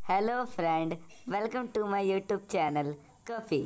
Hello friend, welcome to my YouTube channel coffee.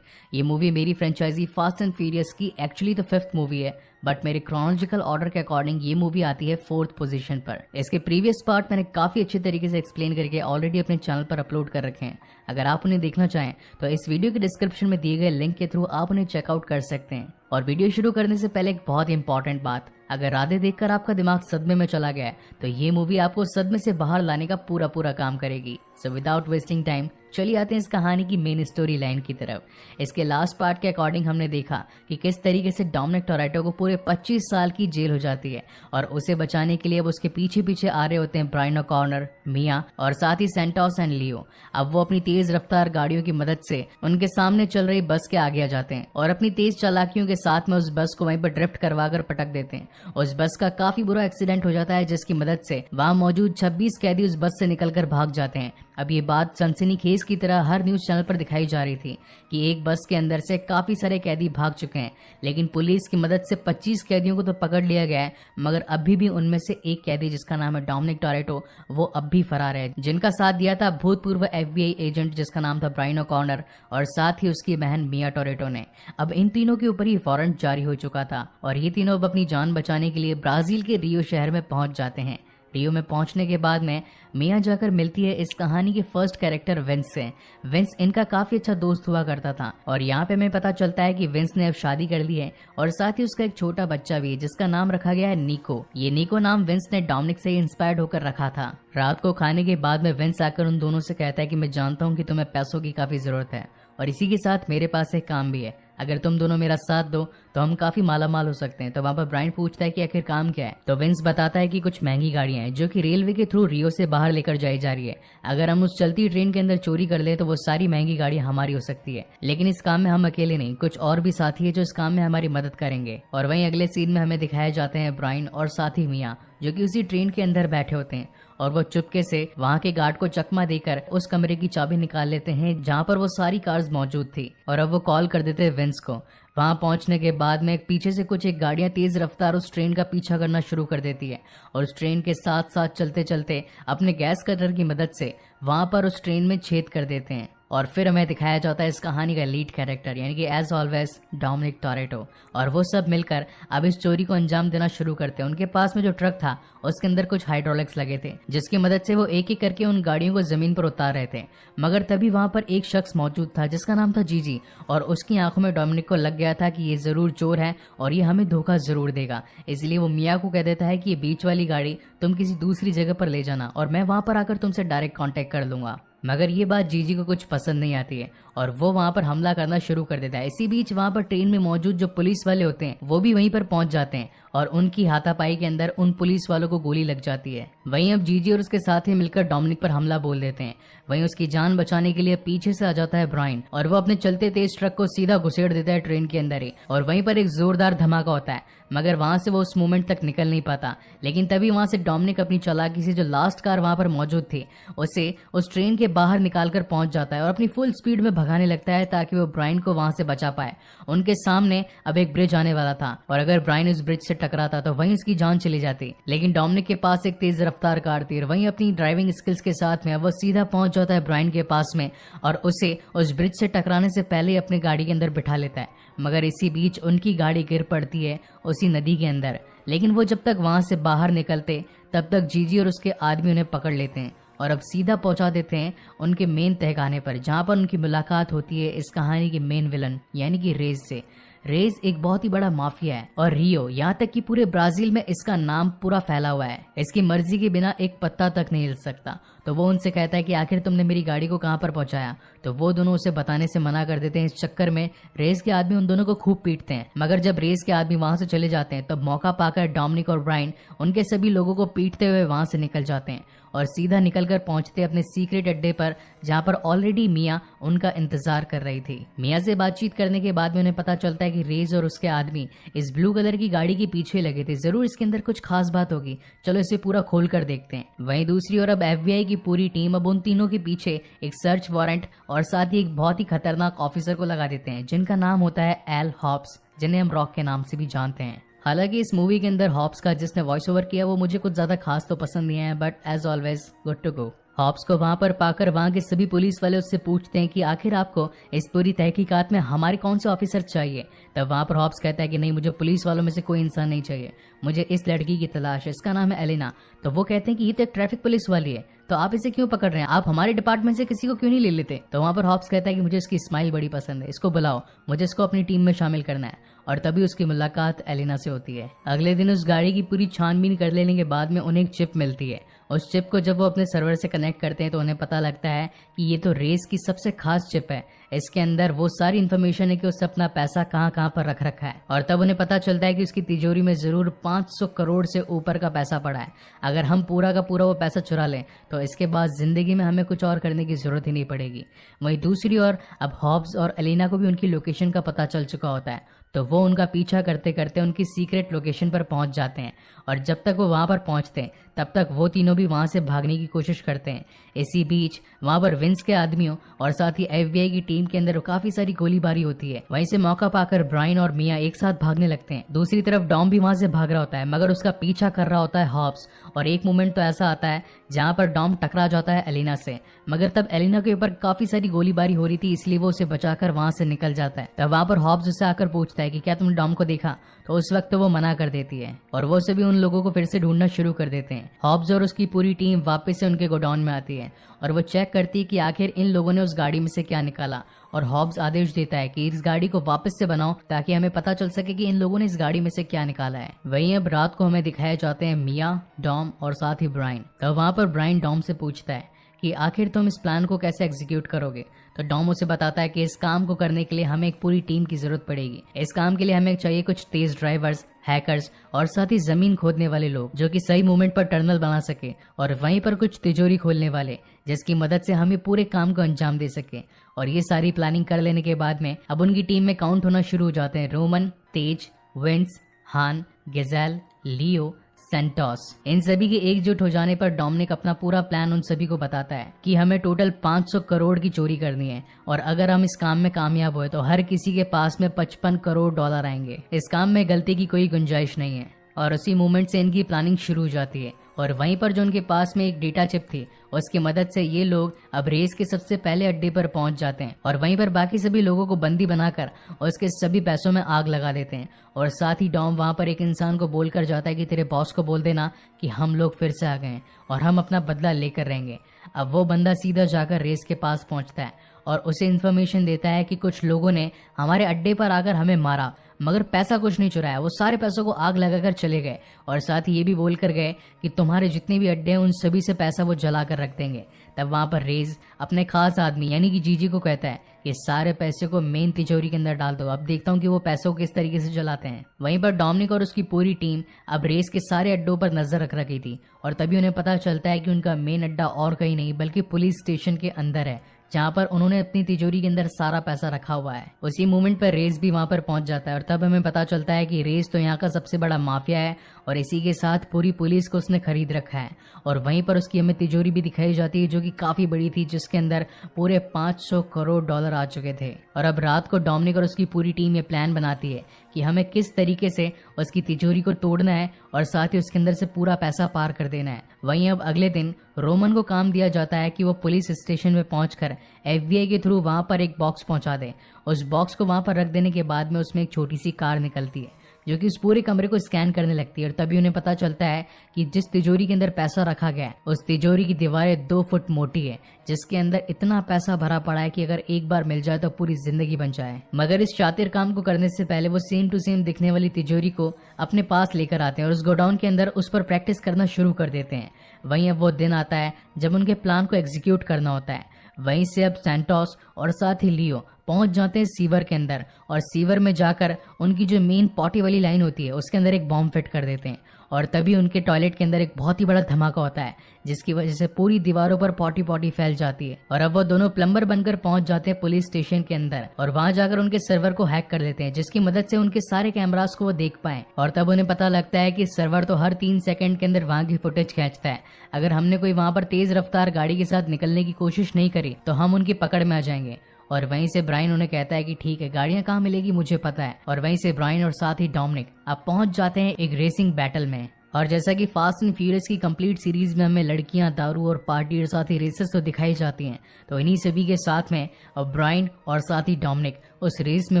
ये movie मेरी franchise Fast and Furious की actually तो fifth movie है, but मेरे क्रोनोलॉजिकल ऑर्डर के अकॉर्डिंग ये मूवी आती है फोर्थ पोजीशन पर। इसके प्रीवियस पार्ट मैंने काफी अच्छे तरीके से एक्सप्लेन करके ऑलरेडी अपने चैनल पर अपलोड कर रखे हैं। अगर आप उन्हें देखना चाहें तो इस वीडियो के डिस्क्रिप्शन में दिए गए लिंक के थ्रू आप उन्हें चेकआउट कर सकते हैं। और वीडियो शुरू करने से पहले एक बहुत ही इंपॉर्टेंट बात, अगर राधे देखकर आपका दिमाग सदमे में चला गया है तो ये मूवी आपको सदमे से बाहर लाने का पूरा काम करेगी। सो विदाउट वेस्टिंग टाइम चलिए आते हैं इस कहानी की मेन स्टोरी लाइन की तरफ। इसके लास्ट पार्ट के अकॉर्डिंग हमने देखा कि किस तरीके से डोमिनिक टोरेटो को पूरे 25 साल की जेल हो जाती है और उसे बचाने के लिए अब उसके पीछे पीछे आ रहे होते हैं ब्रायन ओकॉनर, मिया और साथ ही सेंटोस एंड लियो। अब वो अपनी तेज रफ्तार गाड़ियों की मदद से उनके सामने चल रही बस के आगे आ जाते हैं और अपनी तेज चालाकियों के साथ में उस बस को वहीं पर ड्रिफ्ट करवा कर पटक देते हैं। उस बस का काफी बुरा एक्सीडेंट हो जाता है जिसकी मदद से वहां मौजूद 26 कैदी उस बस से निकलकर भाग जाते हैं। अब ये बात सनसनीखेज की तरह हर न्यूज चैनल पर दिखाई जा रही थी कि एक बस के अंदर से काफी सारे कैदी भाग चुके हैं, लेकिन पुलिस की मदद से 25 कैदियों को तो पकड़ लिया गया है, मगर अभी भी उनमें से एक कैदी जिसका नाम है डोमिनिक टोरेटो वो अब भी फरार है, जिनका साथ दिया था भूतपूर्व FBI एजेंट जिसका नाम था ब्रायन ओकॉनर और साथ ही उसकी बहन मिया टोरेटो ने। अब इन तीनों के ऊपर ही वारंट जारी हो चुका था और ये तीनों अब अपनी जान बचाने के लिए ब्राजील के रियो शहर में पहुंच जाते हैं। रियो में पहुंचने के बाद में मिया जाकर मिलती है इस कहानी के फर्स्ट कैरेक्टर विंस से। विंस इनका काफी अच्छा दोस्त हुआ करता था और यहाँ पे हमें पता चलता है कि विंस ने अब शादी कर ली है और साथ ही उसका एक छोटा बच्चा भी है जिसका नाम रखा गया है निको। ये निको नाम विंस ने डोमिनिक से इंस्पायर्ड होकर रखा था। रात को खाने के बाद में विंस आकर उन दोनों से कहता है कि मैं जानता हूँ कि तुम्हें पैसों की काफी जरूरत है और इसी के साथ मेरे पास एक काम भी है, अगर तुम दोनों मेरा साथ दो तो हम काफी मालामाल हो सकते हैं। तो वहाँ पर ब्रायन पूछता है कि आखिर काम क्या है, तो विंस बताता है कि कुछ महंगी गाड़ियां हैं जो कि रेलवे के थ्रू रियो से बाहर लेकर जाई जा रही है। अगर हम उस चलती ट्रेन के अंदर चोरी कर ले तो वो सारी महंगी गाड़ियां हमारी हो सकती है, लेकिन इस काम में हम अकेले नहीं, कुछ और भी साथी है जो इस काम में हमारी मदद करेंगे। और वहीं अगले सीन में हमें दिखाए जाते हैं ब्रायन और साथी मिया जो कि उसी ट्रेन के अंदर बैठे होते हैं और वो चुपके से वहाँ के गार्ड को चकमा देकर उस कमरे की चाबी निकाल लेते हैं जहाँ पर वो सारी कार्स मौजूद थी और अब वो कॉल कर देते हैं विंस को। वहां पहुंचने के बाद में पीछे से कुछ एक गाड़ियां तेज रफ्तार उस ट्रेन का पीछा करना शुरू कर देती है और उस ट्रेन के साथ साथ चलते चलते अपने गैस कटर की मदद से वहां पर उस ट्रेन में छेद कर देते हैं। और फिर हमें दिखाया जाता है इस कहानी का लीड कैरेक्टर यानी कि एज ऑलवेज डोमिनिक टोरेटो, और वो सब मिलकर अब इस चोरी को अंजाम देना शुरू करते हैं। उनके पास में जो ट्रक था उसके अंदर कुछ हाइड्रोलिक्स लगे थे जिसकी मदद से वो एक एक करके उन गाड़ियों को जमीन पर उतार रहे थे, मगर तभी वहां पर एक शख्स मौजूद था जिसका नाम था जीजी और उसकी आंखों में डोमिनिक को लग गया था कि ये जरूर चोर है और ये हमें धोखा जरूर देगा। इसलिए वो मिया को कह देता है कि ये बीच वाली गाड़ी तुम किसी दूसरी जगह पर ले जाना और मैं वहां पर आकर तुमसे डायरेक्ट कांटेक्ट कर लूंगा। मगर ये बात जीजी को कुछ पसंद नहीं आती है और वो वहां पर हमला करना शुरू कर देता है। इसी बीच वहां पर ट्रेन में मौजूद जो पुलिस वाले होते हैं वो भी वहीं पर पहुंच जाते हैं और उनकी हाथापाई के अंदर उन पुलिस वालों को गोली लग जाती है। वहीं अब जीजी और उसके साथी मिलकर डोमिनिक पर हमला बोल देते हैं। वहीं उसकी जान बचाने के लिए पीछे से आ जाता है ब्रायन और वो अपने चलते तेज ट्रक को सीधा घुसेड़ देता है ट्रेन के अंदर ही और वहीं पर एक जोरदार धमाका होता है, मगर वहां से वो उस मोमेंट तक निकल नहीं पाता। लेकिन तभी वहां से डोमिनिक अपनी चालाकी से जो लास्ट कार वहां पर मौजूद थी उसे उस ट्रेन के बाहर निकालकर पहुंच जाता है और अपनी फुल स्पीड में भगाने लगता है ताकि वो ब्रायन को वहां से बचा पाए। उनके सामने अब एक ब्रिज आने वाला था और अगर ब्रायन उस ब्रिज से टकराता तो वहीं उसकी जान चली जाती, लेकिन डोमिनिक के पास एक तेज रफ्तार कार थी और वहीं अपनी ड्राइविंग स्किल्स के साथ में वो सीधा पहुंच जाता है ब्रायन के पास में और उसे उस ब्रिज से टकराने से पहले अपनी गाड़ी के अंदर बिठा लेता है। मगर इसी बीच उनकी गाड़ी गिर पड़ती है उसी नदी के अंदर, लेकिन वो जब तक वहां से बाहर निकलते तब तक जीजी और उसके आदमी उन्हें पकड़ लेते हैं और अब सीधा पहुंचा देते हैं उनके मेन तहखाने पर जहां पर उनकी मुलाकात होती है इस कहानी के मेन विलन यानी कि रेज से। रेज एक बहुत ही बड़ा माफिया है और रियो, यहाँ तक कि पूरे ब्राजील में इसका नाम पूरा फैला हुआ है। इसकी मर्जी के बिना एक पत्ता तक नहीं हिल सकता। तो वो उनसे कहता है कि आखिर तुमने मेरी गाड़ी को कहाँ पर पहुंचाया, तो वो दोनों उसे बताने से मना कर देते हैं। इस चक्कर में रेस के आदमी उन दोनों को खूब पीटते हैं, मगर जब रेस के आदमी वहां से चले जाते हैं तब मौका पाकर डोमिनिक और ब्रायन उनके सभी लोगों को पीटते हुए वहां से निकल जाते हैं और सीधा निकलकर पहुंचते अपने सीक्रेट अड्डे पर जहां पर ऑलरेडी मिया उनका इंतजार कर रही थी। मिया से बातचीत करने के बाद में उन्हें पता चलता है कि रेज और उसके आदमी इस ब्लू कलर की गाड़ी के पीछे लगे थे, जरूर इसके अंदर कुछ खास बात होगी, चलो इसे पूरा खोल कर देखते हैं। वहीं दूसरी ओर अब FBI की पूरी टीम अब उन तीनों के पीछे एक सर्च वारंट और साथ ही एक बहुत ही खतरनाक ऑफिसर को लगा देते हैं जिनका नाम होता है एल हॉप्स, जिन्हें हम रॉक के नाम से भी जानते हैं। हालांकि इस मूवी के अंदर हॉप्स का जिसने वॉइस ओवर किया वो मुझे कुछ ज्यादा खास तो पसंद नहीं है, but as always good to go. Hobbs को वहां पर पाकर वहां के सभी पुलिस वाले उससे पूछते हैं कि आखिर आपको इस पूरी तहकीकात में हमारे कौन से ऑफिसर चाहिए। तब वहां पर हॉब्स कहता है कि नहीं, मुझे पुलिस वालों में से कोई इंसान नहीं चाहिए, मुझे इस लड़की की तलाश है, इसका नाम है एलिना। तो वो कहते हैं कि ये तो एक ट्रैफिक पुलिस वाली है, तो आप इसे क्यों पकड़ रहे हैं, आप हमारे डिपार्टमेंट से किसी को क्यों नहीं ले लेते। तो वहां पर हॉब्स कहता है कि मुझे इसकी स्माइल बड़ी पसंद है, इसको बुलाओ, मुझे इसको अपनी टीम में शामिल करना है। और तभी उसकी मुलाकात एलिना से होती है। अगले दिन उस गाड़ी की पूरी छानबीन कर लेने के बाद में उन्हें एक चिप मिलती है। उस चिप को जब वो अपने सर्वर से कनेक्ट करते हैं तो उन्हें पता लगता है कि ये तो रेस की सबसे खास चिप है, इसके अंदर वो सारी इन्फॉर्मेशन है कि उसने अपना पैसा कहाँ कहाँ पर रख रखा है। और तब उन्हें पता चलता है कि उसकी तिजोरी में जरूर 500 करोड़ से ऊपर का पैसा पड़ा है। अगर हम पूरा का पूरा वो पैसा चुरा लें तो इसके बाद जिंदगी में हमें कुछ और करने की जरूरत ही नहीं पड़ेगी। वहीं दूसरी ओर अब हॉब्स और एलिना को भी उनकी लोकेशन का पता चल चुका होता है, तो वो उनका पीछा करते करते उनकी सीक्रेट लोकेशन पर पहुंच जाते हैं। और जब तक वो वहां पर पहुंचते हैं तब तक वो तीनों भी वहां से भागने की कोशिश करते हैं। इसी बीच वहां पर विंस के आदमियों और साथ ही FBI की टीम के अंदर काफी सारी गोलीबारी होती है। वहीं से मौका पाकर ब्रायन और मिया एक साथ भागने लगते हैं। दूसरी तरफ डॉम भी वहां से भाग रहा होता है, मगर उसका पीछा कर रहा होता है हॉब्स। और एक मोमेंट तो ऐसा आता है जहां पर डॉम टकरा जाता है एलिना से, मगर तब एलिना के ऊपर काफी सारी गोलीबारी हो रही थी, इसलिए वो उसे बचाकर वहां से निकल जाता है। तब वहां पर हॉब्स उससे आकर पूछता है कि क्या तुमने डॉम को देखा, तो उस वक्त तो वो मना कर देती है और वो सभी उन लोगों को फिर से ढूंढना शुरू कर देते हैं। हॉब्स और उसकी पूरी टीम वापस से उनके गोडाउन में आती है और वो चेक करती है कि आखिर इन लोगों ने उस गाड़ी में से क्या निकाला। और हॉब्स आदेश देता है कि इस गाड़ी को वापस से बनाओ ताकि हमें पता चल सके कि इन लोगों ने इस गाड़ी में से क्या निकाला है। वहीं अब रात को हमें दिखाए जाते हैं मिया, डॉम और साथ ही ब्रायन। तो वहां पर ब्रायन डॉम से पूछता है कि आखिर तुम इस प्लान को कैसे एग्जीक्यूट करोगे। तो डॉम उसे बताता है कि इस काम को करने के लिए हमें एक पूरी टीम की जरूरत पड़ेगी। इस काम के लिए हमें चाहिए कुछ तेज ड्राइवर्स, हैकर्स और साथ ही जमीन खोदने वाले लोग जो कि सही मूवमेंट पर टनल बना सके, और वहीं पर कुछ तिजोरी खोलने वाले जिसकी मदद से हम ये पूरे काम को अंजाम दे सके। और ये सारी प्लानिंग कर लेने के बाद में अब उनकी टीम में काउंट होना शुरू हो जाते हैं रोमन, तेज, विंस, हान, गेजेल, लियो, सेंटोस। इन सभी के एकजुट हो जाने पर डोमिनिक अपना पूरा प्लान उन सभी को बताता है कि हमें टोटल 500 करोड़ की चोरी करनी है और अगर हम इस काम में कामयाब हुए तो हर किसी के पास में 55 करोड़ डॉलर आएंगे। इस काम में गलती की कोई गुंजाइश नहीं है। और उसी मोमेंट से इनकी प्लानिंग शुरू हो जाती है और वहीं पर जो उनके पास में एक डेटा चिप थी उसकी मदद से ये लोग अब रेस के सबसे पहले अड्डे पर पहुंच जाते हैं और वहीं पर बाकी सभी लोगों को बंदी बनाकर उसके सभी पैसों में आग लगा देते हैं। और साथ ही डॉम वहां पर एक इंसान को बोलकर जाता है कि तेरे बॉस को बोल देना कि हम लोग फिर से आ गए हैं और हम अपना बदला लेकर रहेंगे। अब वो बंदा सीधा जाकर रेस के पास पहुंचता है और उसे इन्फॉर्मेशन देता है कि कुछ लोगों ने हमारे अड्डे पर आकर हमें मारा मगर पैसा कुछ नहीं चुराया, वो सारे पैसों को आग लगाकर चले गए और साथ ही ये भी बोल कर गए कि तुम्हारे जितने भी अड्डे हैं उन सभी से पैसा वो जला कर रख देंगे। तब वहां पर रेज अपने खास आदमी यानी कि जीजी को कहता है कि सारे पैसे को मेन तिजोरी के अंदर डाल दो, अब देखता हूँ कि वो पैसों को किस तरीके से जलाते हैं। वहीं पर डोमिनिक और उसकी पूरी टीम अब रेस के सारे अड्डों पर नजर रख रखी थी और तभी उन्हें पता चलता है कि उनका मेन अड्डा और कहीं नहीं बल्कि पुलिस स्टेशन के अंदर है जहाँ पर उन्होंने अपनी तिजोरी के अंदर सारा पैसा रखा हुआ है। उसी मोमेंट पर रेस भी वहां पर पहुंच जाता है और तब हमें पता चलता है कि रेस तो यहाँ का सबसे बड़ा माफिया है और इसी के साथ पूरी पुलिस को उसने खरीद रखा है। और वहीं पर उसकी हमें तिजोरी भी दिखाई जाती है जो कि काफी बड़ी थी जिसके अंदर पूरे 500 करोड़ डॉलर आ चुके थे। और अब रात को डोमिनिक और उसकी पूरी टीम ये प्लान बनाती है कि हमें किस तरीके से उसकी तिजोरी को तोड़ना है और साथ ही उसके अंदर से पूरा पैसा पार कर देना है। वहीं अब अगले दिन रोमन को काम दिया जाता है कि वो पुलिस स्टेशन में पहुंचकर FBI के थ्रू वहां पर एक बॉक्स पहुंचा दे। उस बॉक्स को वहां पर रख देने के बाद में उसमें एक छोटी सी कार निकलती है जो कि उस पूरे कमरे को स्कैन करने लगती है और तभी उन्हें पता चलता है कि जिस तिजोरी के अंदर पैसा रखा गया है उस तिजोरी की दीवारें 2 फुट मोटी है जिसके अंदर इतना पैसा भरा पड़ा है कि अगर एक बार मिल जाए तो पूरी जिंदगी बन जाए। मगर इस शातिर काम को करने से पहले वो सेम टू सेम दिखने वाली तिजोरी को अपने पास लेकर आते हैं और उस गोडाउन के अंदर उस पर प्रैक्टिस करना शुरू कर देते हैं। वहीं अब वो दिन आता है जब उनके प्लान को एग्जीक्यूट करना होता है। वहीं से अब सैंटोस और साथ ही लियो पहुंच जाते हैं सीवर के अंदर और सीवर में जाकर उनकी जो मेन पॉटी वाली लाइन होती है उसके अंदर एक बॉम्ब फिट कर देते हैं और तभी उनके टॉयलेट के अंदर एक बहुत ही बड़ा धमाका होता है जिसकी वजह से पूरी दीवारों पर पॉटी फैल जाती है। और अब वो दोनों प्लम्बर बनकर पहुंच जाते हैं पुलिस स्टेशन के अंदर और वहां जाकर उनके सर्वर को हैक कर देते हैं जिसकी मदद से उनके सारे कैमरास को वो देख पाए। और तब उन्हें पता लगता है कि सर्वर तो हर 3 सेकंड के अंदर वहां की फुटेज खींचता है। अगर हमने कोई वहां पर तेज रफ्तार गाड़ी के साथ निकलने की कोशिश नहीं करी तो हम उनकी पकड़ में आ जाएंगे। और वहीं से ब्रायन उन्हें कहता है कि ठीक है, गाड़ियां कहाँ मिलेगी मुझे पता है। और वहीं से ब्रायन और साथ ही डोमिनिक अब पहुंच जाते हैं एक रेसिंग बैटल में और जैसा कि फास्ट एंड फ्यूरियस की कंप्लीट सीरीज में हमें लड़कियां, दारू और पार्टी और साथ ही रेसेस तो दिखाई जाती हैं, तो इन्हीं सभी के साथ में अब ब्रायन और साथ ही डोमिनिक उस रेस में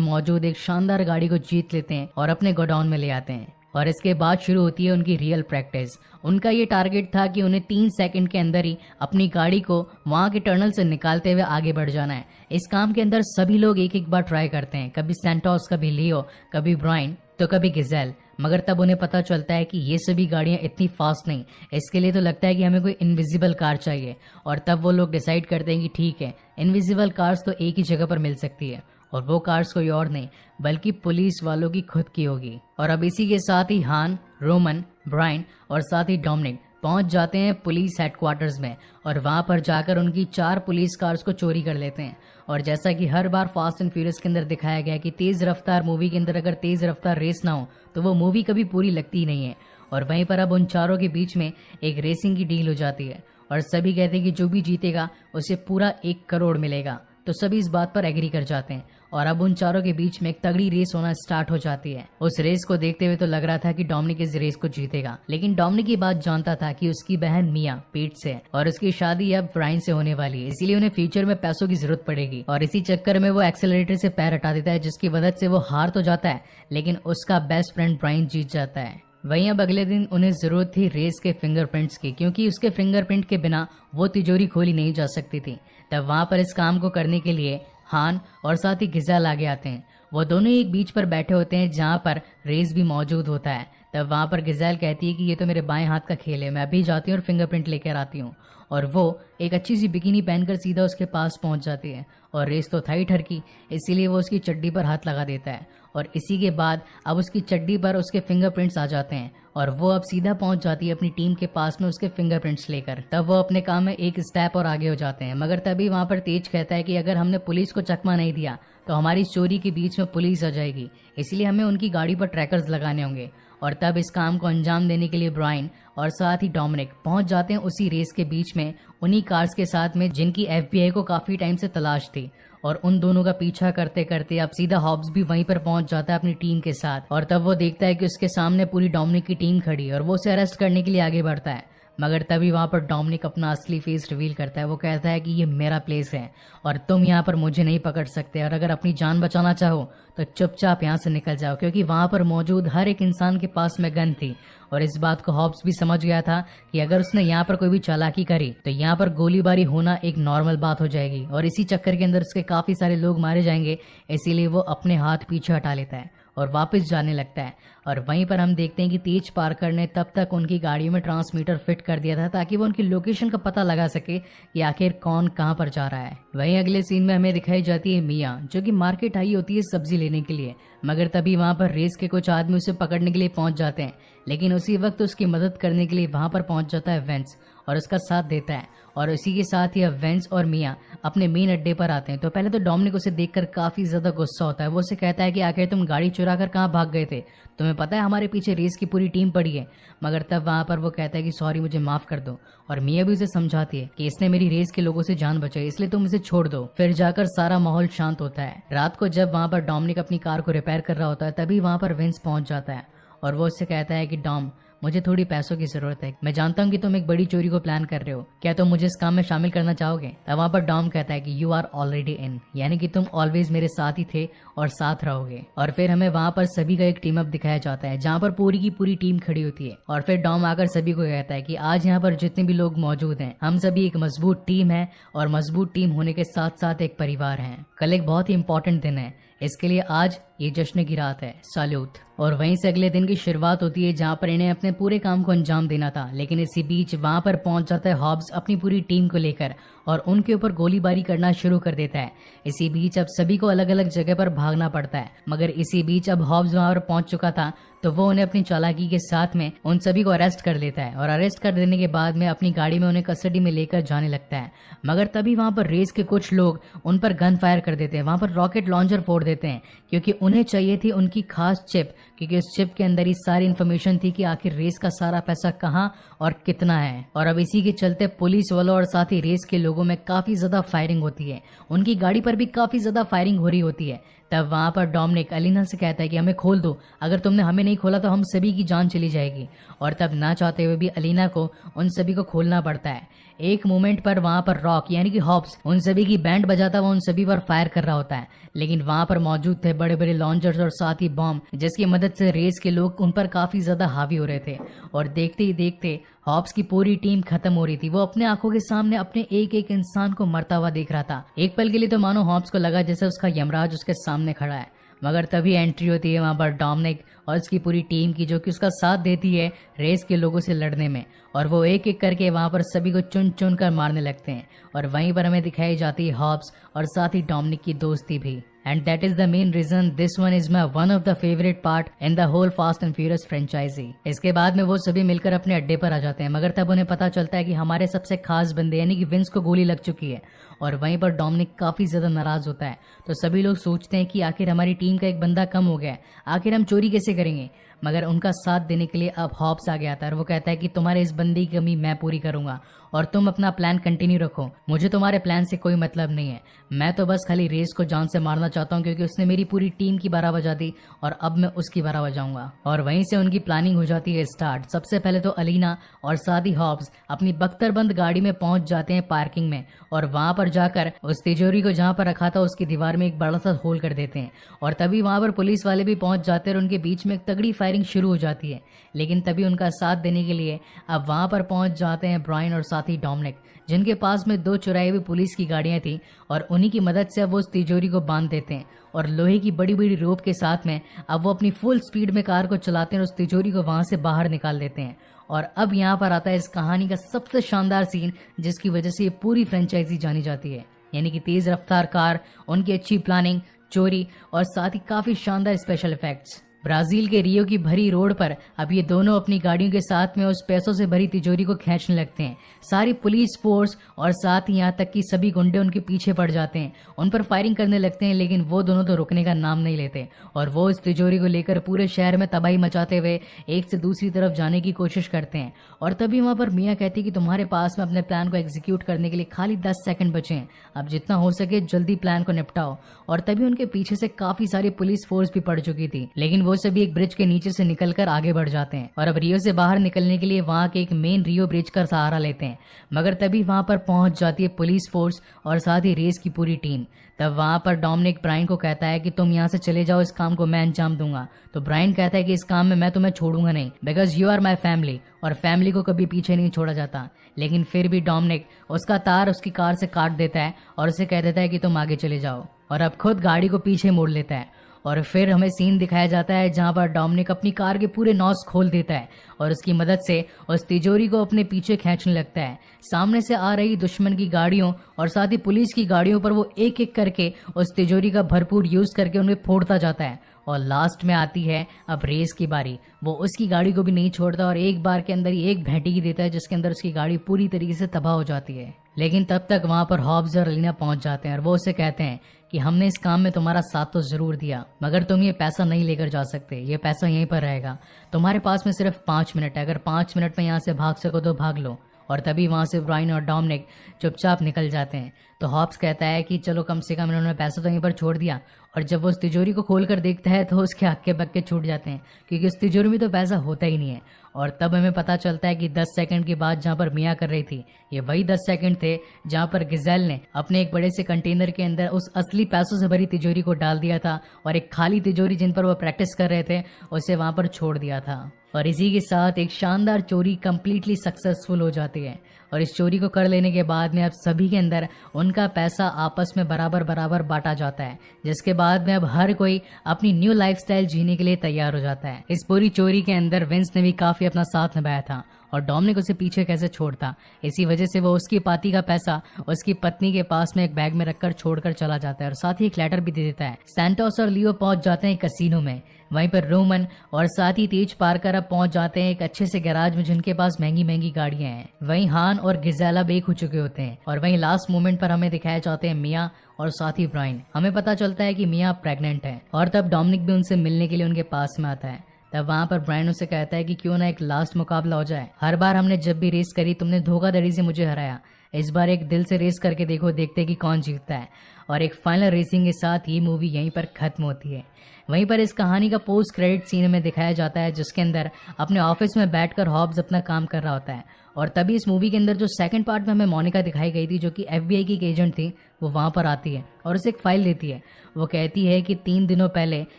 मौजूद एक शानदार गाड़ी को जीत लेते हैं और अपने गोडाउन में ले आते हैं। और इसके बाद शुरू होती है उनकी रियल प्रैक्टिस। उनका ये टारगेट था कि उन्हें 3 सेकंड के अंदर ही अपनी गाड़ी को वहां के टनल से निकालते हुए आगे बढ़ जाना है। इस काम के अंदर सभी लोग एक एक बार ट्राई करते हैं, कभी सैंटोस, कभी लियो, कभी ब्रायन, तो कभी गिजेल। मगर तब उन्हें पता चलता है कि ये सभी गाड़ियां इतनी फास्ट नहीं, इसके लिए तो लगता है कि हमें कोई इनविजिबल कार चाहिए। और तब वो लोग डिसाइड करते हैं कि ठीक है, इनविजिबल कार्स तो एक ही जगह पर मिल सकती है, और वो कार्स कोई और नहीं बल्कि पुलिस वालों की खुद की होगी। और अब इसी के साथ ही हान, रोमन, ब्रायन और साथ ही डोमिनिक पहुंच जाते हैं पुलिस हेडक्वार्टर्स में, और वहां पर जाकर उनकी 4 पुलिस कार्स को चोरी कर लेते हैं। और जैसा कि हर बार फास्ट एंड फ्यूरियस के अंदर दिखाया गया कि तेज रफ्तार मूवी के अंदर अगर तेज रफ्तार रेस ना हो तो वो मूवी कभी पूरी लगती नहीं है। और वहीं पर अब उन चारों के बीच में एक रेसिंग की डील हो जाती है, और सभी कहते हैं कि जो भी जीतेगा उसे पूरा 1 करोड़ मिलेगा। तो सभी इस बात पर एग्री कर जाते हैं, और अब उन चारों के बीच में एक तगड़ी रेस होना स्टार्ट हो जाती है। उस रेस को देखते हुए तो लग रहा था कि डोमिनिक इस रेस को जीतेगा, लेकिन डोमिनिक ये बात जानता था कि उसकी बहन मिया पेट से है और उसकी शादी अब ब्रायन से होने वाली है, इसीलिए उन्हें फ्यूचर में पैसों की जरूरत पड़ेगी। और इसी चक्कर में वो एक्सेलरेटर से पैर हटा देता है, जिसकी मदद से वो हार तो जाता है, लेकिन उसका बेस्ट फ्रेंड ब्रायन जीत जाता है। वहीं अब अगले दिन उन्हें जरूरत थी रेस के फिंगरप्रिंट्स की, क्योंकि उसके फिंगरप्रिंट के बिना वो तिजोरी खोली नहीं जा सकती थी। तब वहां पर इस काम को करने के लिए हान और साथ ही गिजेल आगे आते हैं। वो दोनों एक बीच पर बैठे होते हैं जहां पर रेस भी मौजूद होता है। तब वहां पर गिजेल कहती है कि ये तो मेरे बाएं हाथ का खेल है, मैं अभी जाती हूँ और फिंगरप्रिंट लेकर आती हूँ। और वो एक अच्छी सी बिकिनी पहनकर सीधा उसके पास पहुंच जाती है, और रेस तो था ही ठरकी, इसीलिए वो उसकी चड्डी पर हाथ लगा देता है। और इसी के बाद अब उसकी चड्डी पर उसके फिंगरप्रिंट्स आ जाते हैं, और वो अब सीधा पहुंच जाती है अपनी टीम के पास में उसके फिंगरप्रिंट्स लेकर। तब वो अपने काम में एक स्टेप और आगे हो जाते हैं। मगर तभी वहां पर तेज कहता है कि अगर हमने पुलिस को चकमा नहीं दिया तो हमारी चोरी के बीच में पुलिस आ जाएगी, इसलिए हमें उनकी गाड़ी पर ट्रैकर्स लगाने होंगे। और तब इस काम को अंजाम देने के लिए ब्रायन और साथ ही डोमिनिक पहुंच जाते हैं उसी रेस के बीच में, उन्हीं कार्स के साथ में जिनकी FBI को काफी टाइम से तलाश थी। और उन दोनों का पीछा करते करते अब सीधा हॉब्स भी वहीं पर पहुंच जाता है अपनी टीम के साथ। और तब वो देखता है कि उसके सामने पूरी डोमिनिक की टीम खड़ी है, और वो उसे अरेस्ट करने के लिए आगे बढ़ता है। मगर तभी वहां पर डोमिनिक अपना असली फेस रिवील करता है। वो कहता है कि ये मेरा प्लेस है और तुम यहाँ पर मुझे नहीं पकड़ सकते, और अगर अपनी जान बचाना चाहो तो चुपचाप यहाँ से निकल जाओ, क्योंकि वहां पर मौजूद हर एक इंसान के पास में गन थी। और इस बात को हॉब्स भी समझ गया था कि अगर उसने यहाँ पर कोई भी चालाकी करी तो यहाँ पर गोलीबारी होना एक नॉर्मल बात हो जाएगी, और इसी चक्कर के अंदर उसके काफी सारे लोग मारे जाएंगे। इसीलिए वो अपने हाथ पीछे हटा लेता है और वापस जाने लगता है। और वहीं पर हम देखते हैं कि तेज पार्कर ने तब तक उनकी गाड़ियों में ट्रांसमीटर फिट कर दिया था ताकि वो उनकी लोकेशन का पता लगा सके कि आखिर कौन कहां पर जा रहा है। वहीं अगले सीन में हमें दिखाई जाती है मिया, जो कि मार्केट आई होती है सब्जी लेने के लिए। मगर तभी वहां पर रेस के कुछ आदमी उसे पकड़ने के लिए पहुंच जाते हैं, लेकिन उसी वक्त उसकी मदद करने के लिए वहां पर पहुंच जाता है वेंस और उसका साथ देता है। और इसी के साथ ही अब वेंस और मिया अपने मेन अड्डे पर आते हैं। तो पहले तो डोमिनिक उसे देखकर काफी ज्यादा गुस्सा होता है। वो उसे कहता है कि आखिर तुम गाड़ी चुरा कर कहाँ भाग गए थे, तुम्हें पता है हमारे पीछे रेस की पूरी टीम पड़ी है। मगर तब वहां पर वो कहता है कि सॉरी, मुझे माफ कर दो। और मिया भी उसे समझाती है कि इसने मेरी रेस के लोगों से जान बचाई, इसलिए तुम इसे छोड़ दो। फिर जाकर सारा माहौल शांत होता है। रात को जब वहां पर डोमिनिक अपनी कार को रिपेयर कर रहा होता है तभी वहां पर वेंस पहुंच जाता है और वो उससे कहता है कि डॉम, मुझे थोड़ी पैसों की जरूरत है, मैं जानता हूँ कि तुम एक बड़ी चोरी को प्लान कर रहे हो, क्या तुम मुझे इस काम में शामिल करना चाहोगे। तब वहां पर डॉम कहता है कि यू आर ऑलरेडी इन, यानी कि तुम ऑलवेज मेरे साथ ही थे और साथ रहोगे। और फिर हमें वहां पर सभी का एक टीम अप दिखाया जाता है जहां पर पूरी की पूरी टीम खड़ी होती है। और फिर डॉम आकर सभी को कहता है कि आज यहाँ पर जितने भी लोग मौजूद हैं हम सभी एक मजबूत टीम है, और मजबूत टीम होने के साथ साथ एक परिवार है। कल एक बहुत ही इंपॉर्टेंट दिन है, इसके लिए आज ये जश्न की रात है, सैल्यूट। और वहीं से अगले दिन की शुरुआत होती है जहां पर इन्हें अपने पूरे काम को अंजाम देना था। लेकिन इसी बीच वहां पर पहुंच जाता है हॉब्स अपनी पूरी टीम को लेकर और उनके ऊपर गोलीबारी करना शुरू कर देता है। इसी बीच अब सभी को अलग अलग जगह पर भागना पड़ता है। मगर इसी बीच अब हॉब्स वहां पर पहुंच चुका था तो वो उन्हें अपनी चालाकी के साथ में उन सभी को अरेस्ट कर लेता है, और अरेस्ट कर देने के बाद में अपनी गाड़ी में उन्हें कस्टडी में लेकर जाने लगता है। मगर तभी वहां पर रेस के कुछ लोग उन पर गन फायर कर देते हैं, वहां पर रॉकेट लॉन्चर फोड़ देते हैं, क्योंकि उन्हें चाहिए थी उनकी खास चिप, क्योंकि उस चिप के अंदर ही सारी इन्फॉर्मेशन थी कि आखिर रेस का सारा पैसा कहाँ और कितना है। और अब इसी के चलते पुलिस वालों और साथ ही रेस के लोगों में काफी ज्यादा फायरिंग होती है, उनकी गाड़ी पर भी काफी ज्यादा फायरिंग हो रही होती है। तब वहां पर डोमिनिक अलीना से कहता है कि हमें खोल दो, अगर तुमने हमें नहीं खोला तो हम सभी की जान चली जाएगी। और तब ना चाहते हुए भी अलीना को उन सभी को खोलना पड़ता है। एक मोमेंट पर वहां पर रॉक यानी कि हॉब्स उन सभी की बैंड बजाता हुआ उन सभी पर फायर कर रहा होता है, लेकिन वहां पर मौजूद थे बड़े बड़े लॉन्चर्स और साथ ही बॉम्ब, जिसकी मदद से रेस के लोग उन पर काफी ज्यादा हावी हो रहे थे। और देखते ही देखते हॉब्स की पूरी टीम खत्म हो रही थी। वो अपने आंखों के सामने अपने एक एक इंसान को मरता हुआ देख रहा था। एक पल के लिए तो मानो हॉब्स को लगा जैसे उसका यमराज उसके सामने खड़ा है, मगर तभी एंट्री होती है वहां पर डोमिनिक और उसकी पूरी टीम की, जो कि उसका साथ देती है रेस के लोगों से लड़ने में। और वो एक एक करके वहां पर सभी को चुन चुन कर मारने लगते हैं। और वहीं पर हमें दिखाई जाती है हॉब्स और साथ ही डोमिनिक की दोस्ती भी। And that is the main reason this one is my one of the favourite part in the whole Fast and Furious franchise. इसके बाद में वो सभी मिलकर अपने अड्डे पर आ जाते हैं, मगर तब उन्हें पता चलता है कि हमारे सबसे खास बंदे यानी कि विंस को गोली लग चुकी है। और वहीं पर डोमिनिक काफी ज्यादा नाराज होता है। तो सभी लोग सोचते हैं कि आखिर हमारी टीम का एक बंदा कम हो गया है, आखिर हम चोरी कैसे करेंगे। मगर उनका साथ देने के लिए अब हॉब्स आ गया था और वो कहता है कि तुम्हारे इस बंदे की कमी मैं पूरी करूंगा और तुम अपना प्लान कंटिन्यू रखो, मुझे तुम्हारे प्लान से कोई मतलब नहीं है। मैं तो बस खाली रेस को जान से मारना चाहता हूँ क्योंकि उसने मेरी पूरी टीम की बारह बजा दी और अब मैं उसकी बारह बजाऊंगा। और वहीं से उनकी प्लानिंग हो जाती है स्टार्ट। सबसे पहले तो अलीना और साथ ही हॉब्स अपनी बख्तरबंद गाड़ी में पहुंच जाते हैं पार्किंग में और वहां पर जाकर उस तिजोरी को जहां पर रखा था उसकी दीवार में एक बड़ा सा होल कर देते हैं। और तभी वहां पर पुलिस वाले भी पहुंच जाते हैं और उनके बीच में एक तगड़ी फायरिंग शुरू हो जाती है। लेकिन तभी उनका साथ देने के लिए अब वहां पर पहुंच जाते हैं ब्रायन और साथ ही डोमिनिक, जिनके पास में 2 चुराई हुई पुलिस की गाड़ियां थी। और उन्हीं की मदद से अब वो उस तिजोरी को बांध देते हैं और लोहे की बड़ी बड़ी रोप के साथ में अब वो अपनी फुल स्पीड में कार को चलाते हैं और उस तिजोरी को वहां से बाहर निकाल देते हैं। और अब यहाँ पर आता है इस कहानी का सबसे शानदार सीन, जिसकी वजह से ये पूरी फ्रेंचाइजी जानी जाती है, यानी कि तेज रफ्तार कार, उनकी अच्छी प्लानिंग, चोरी और साथ ही काफी शानदार स्पेशल इफेक्ट्स। ब्राजील के रियो की भरी रोड पर अब ये दोनों अपनी गाड़ियों के साथ में उस पैसों से भरी तिजोरी को खींचने लगते हैं। सारी पुलिस फोर्स और साथ ही यहाँ तक कि सभी गुंडे उनके पीछे पड़ जाते हैं, उन पर फायरिंग करने लगते हैं, लेकिन वो दोनों तो रुकने का नाम नहीं लेते और वो इस तिजोरी को लेकर पूरे शहर में तबाही मचाते हुए एक से दूसरी तरफ जाने की कोशिश करते हैं। और तभी वहां पर मिया कहती है कि तुम्हारे पास में अपने प्लान को एग्जीक्यूट करने के लिए खाली 10 सेकंड बचे हैं, अब जितना हो सके जल्दी प्लान को निपटाओ। और तभी उनके पीछे से काफी सारी पुलिस फोर्स भी पड़ चुकी थी, लेकिन वो सभी एक ब्रिज के नीचे से निकलकर आगे बढ़ जाते हैं और अब रियो से बाहर निकलने के लिए वहां के एक मेन रियो ब्रिज का सहारा लेते हैं। मगर तभी वहां पर पहुंच जाती है पुलिस फोर्स और साथ ही रेस की पूरी टीम। तब वहां पर डोमिनिक ब्रायन को कहता है कि तुम यहाँ से चले जाओ, इस काम को मैं अंजाम दूंगा। तो ब्रायन कहता है कि इस काम में मैं तुम्हें छोड़ूंगा नहीं, because you are my family, और फैमिली को कभी पीछे नहीं छोड़ा जाता। लेकिन फिर भी डोमिनिक उसका तार उसकी कार से काट देता है और उसे कह देता है कि तुम आगे चले जाओ, और अब खुद गाड़ी को पीछे मोड़ लेता है। और फिर हमें सीन दिखाया जाता है जहां पर डोमिनिक अपनी कार के पूरे नॉस खोल देता है और उसकी मदद से उस तिजोरी को अपने पीछे खींचने लगता है। सामने से आ रही दुश्मन की गाड़ियों और साथ ही पुलिस की गाड़ियों पर वो एक एक करके उस तिजोरी का भरपूर यूज करके उन्हें फोड़ता जाता है। और लास्ट में आती है अब रेस की बारी। वो उसकी गाड़ी को भी नहीं छोड़ता और एक बार के अंदर ही एक भैंटी देता है, जिसके अंदर उसकी गाड़ी पूरी तरीके से तबाह हो जाती है। लेकिन तब तक वहां पर हॉब्स और अलीना पहुंच जाते हैं और वो उसे कहते हैं कि हमने इस काम में तुम्हारा साथ तो जरूर दिया, मगर तुम ये पैसा नहीं लेकर जा सकते, ये पैसा यहीं पर रहेगा। तुम्हारे पास में सिर्फ 5 मिनट है, अगर 5 मिनट में यहाँ से भाग सको तो भाग लो। और तभी वहां से ब्रायन और डोमिनिक चुपचाप निकल जाते हैं। तो हॉब्स कहता है कि चलो कम से कम इन्होंने पैसा तो यहीं पर छोड़ दिया। और जब वो उस तिजोरी को खोल कर देखता है तो उसके हक्के बक्के छूट जाते हैं, क्योंकि उस तिजोरी में तो पैसा होता ही नहीं है। और तब हमें पता चलता है कि 10 सेकंड के बाद जहां पर मिया कर रही थी, ये वही 10 सेकंड थे जहां पर गिजेल ने अपने एक बड़े से कंटेनर के अंदर उस असली पैसों से भरी तिजोरी को डाल दिया था और एक खाली तिजोरी जिन पर वो प्रैक्टिस कर रहे थे उसे वहां पर छोड़ दिया था। और इसी के साथ एक शानदार चोरी कंप्लीटली सक्सेसफुल हो जाती है। और इस चोरी को कर लेने के बाद में अब सभी के अंदर उनका पैसा आपस में बराबर बराबर बांटा जाता है, जिसके बाद में अब हर कोई अपनी न्यू लाइफस्टाइल जीने के लिए तैयार हो जाता है। इस पूरी चोरी के अंदर विंस ने भी काफी अपना साथ निभाया था और डोमिनिक उसे पीछे कैसे छोड़ता। इसी वजह से वो उसकी पार्टी का पैसा उसकी पत्नी के पास में एक बैग में रखकर छोड़कर चला जाता है और साथ ही एक लेटर भी दे देता है। सैंटोस और लियो पहुंच जाते हैं कसिनो में। वहीं पर रोमन और साथ ही तेज पार्कर अब पहुंच जाते हैं एक अच्छे से गैराज में जिनके पास महंगी महंगी गाड़ियां हैं। वहीं हान और गिजेला बेक हो चुके होते हैं और वहीं लास्ट मोमेंट पर हमें दिखाए जाते हैं मिया और साथ ही ब्रायन। हमें पता चलता है कि मिया प्रेग्नेंट है और तब डोमिनिक भी उनसे मिलने के लिए उनके पास में आता है। तब वहां पर ब्रायन उसे कहता है कि क्यों ना एक लास्ट मुकाबला हो जाए, हर बार हमने जब भी रेस करी तुमने धोखाधड़ी से मुझे हराया, इस बार एक दिल से रेस करके देखो, देखते कि कौन जीतता है। और एक फाइनल रेसिंग के साथ ये मूवी यहीं पर खत्म होती है। वहीं पर इस कहानी का पोस्ट क्रेडिट सीन में दिखाया जाता है, जिसके अंदर अपने ऑफिस में बैठकर हॉब्स अपना काम कर रहा होता है। और तभी इस मूवी के अंदर जो सेकंड पार्ट में हमें मोनिका दिखाई गई थी, जो कि FBI की एक एजेंट थी, वो वहां पर आती है और उसे एक फाइल देती है। वो कहती है कि 3 दिनों पहले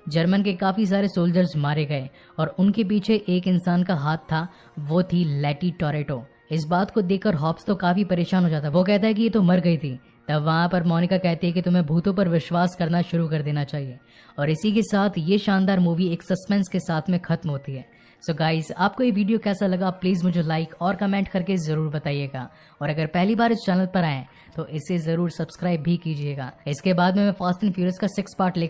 जर्मन के काफ़ी सारे सोल्जर्स मारे गए और उनके पीछे एक इंसान का हाथ था, वो थी लेटी टोरेटो। इस बात को देखकर हॉब्स तो काफ़ी परेशान हो जाता है। वो कहता है कि ये तो मर गई थी। तब वहां पर मोनिका कहती है कि तुम्हें भूतों पर विश्वास करना शुरू कर देना चाहिए। और इसी के साथ ये शानदार मूवी एक सस्पेंस के साथ में खत्म होती है। सो गाइस, आपको ये वीडियो कैसा लगा प्लीज़ मुझे लाइक और कमेंट करके ज़रूर बताइएगा। और अगर पहली बार इस चैनल पर आए तो इसे ज़रूर सब्सक्राइब भी कीजिएगा। इसके बाद में मैं फास्ट एंड फ्यूरियस का 6 पार्ट लेकर